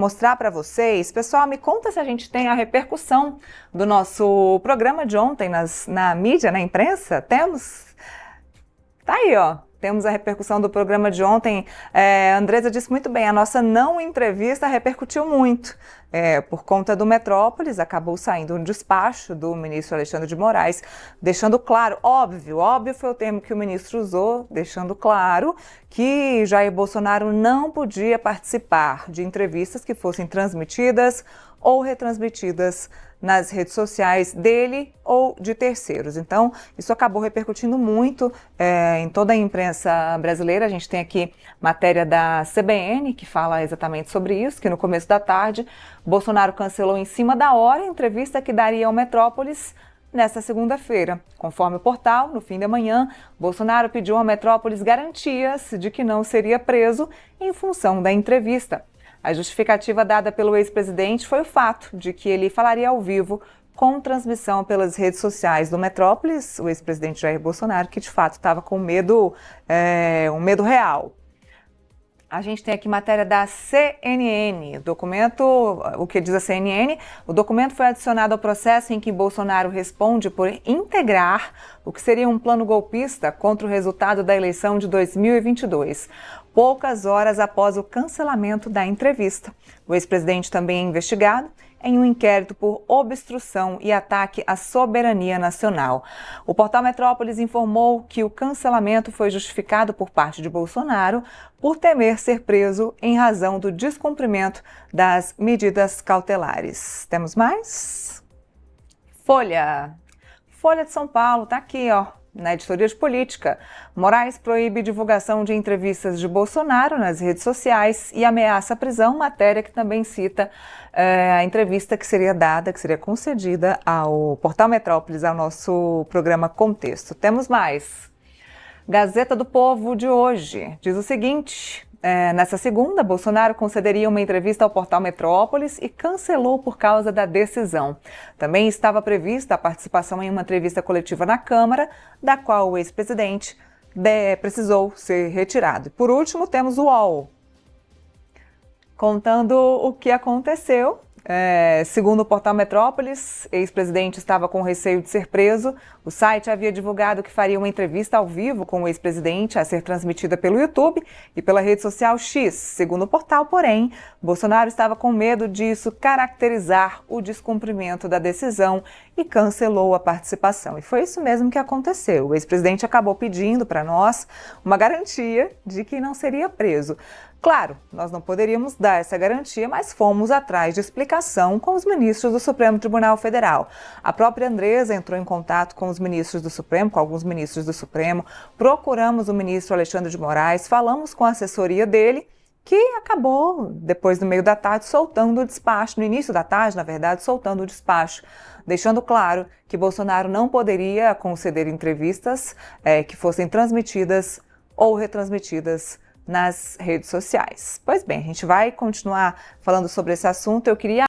Mostrar para vocês. Pessoal, me conta se a gente tem a repercussão do nosso programa de ontem na mídia, na imprensa. Temos? Tá aí, ó. Temos a repercussão do programa de ontem. A Andresa disse muito bem, a nossa não entrevista repercutiu muito. Por conta do Metrópolis, acabou saindo um despacho do ministro Alexandre de Moraes, deixando claro, óbvio foi o termo que o ministro usou, deixando claro que Jair Bolsonaro não podia participar de entrevistas que fossem transmitidas ou retransmitidas nas redes sociais dele ou de terceiros. Então, isso acabou repercutindo muito em toda a imprensa brasileira. A gente tem aqui matéria da CBN que fala exatamente sobre isso, que no começo da tarde, Bolsonaro cancelou em cima da hora a entrevista que daria ao Metrópolis nesta segunda-feira. Conforme o portal, no fim da manhã, Bolsonaro pediu ao Metrópolis garantias de que não seria preso em função da entrevista. A justificativa dada pelo ex-presidente foi o fato de que ele falaria ao vivo com transmissão pelas redes sociais do Metrópolis, o ex-presidente Jair Bolsonaro, que de fato estava com medo, um medo real. A gente tem aqui matéria da CNN, o que diz a CNN, o documento foi adicionado ao processo em que Bolsonaro responde por integrar o que seria um plano golpista contra o resultado da eleição de 2022, poucas horas após o cancelamento da entrevista. O ex-presidente também é investigado em um inquérito por obstrução e ataque à soberania nacional. O portal Metrópolis informou que o cancelamento foi justificado por parte de Bolsonaro por temer ser preso em razão do descumprimento das medidas cautelares. Temos mais? Folha de São Paulo, tá aqui, ó. Na editoria de política, Moraes proíbe divulgação de entrevistas de Bolsonaro nas redes sociais e ameaça a prisão, matéria que também cita a entrevista que seria concedida ao Portal Metrópolis, ao nosso programa Contexto. Temos mais. Gazeta do Povo de hoje diz o seguinte: nessa segunda, Bolsonaro concederia uma entrevista ao Portal Metrópolis e cancelou por causa da decisão. Também estava prevista a participação em uma entrevista coletiva na Câmara, da qual o ex-presidente precisou ser retirado. E por último, temos o UOL, contando o que aconteceu. Segundo o Portal Metrópolis, ex-presidente estava com receio de ser preso. O site havia divulgado que faria uma entrevista ao vivo com o ex-presidente a ser transmitida pelo YouTube e pela rede social X. Segundo o portal, porém, Bolsonaro estava com medo disso caracterizar o descumprimento da decisão e cancelou a participação. E foi isso mesmo que aconteceu. O ex-presidente acabou pedindo para nós uma garantia de que não seria preso. Claro, nós não poderíamos dar essa garantia, mas fomos atrás de explicação com os ministros do Supremo Tribunal Federal. A própria Andresa entrou em contato com os ministros do Supremo, com alguns ministros do Supremo, procuramos o ministro Alexandre de Moraes, falamos com a assessoria dele, que acabou, depois do meio da tarde, soltando o despacho, no início da tarde, na verdade, soltando o despacho, deixando claro que Bolsonaro não poderia conceder entrevistas que fossem transmitidas ou retransmitidas nas redes sociais. Pois bem, a gente vai continuar falando sobre esse assunto. Eu queria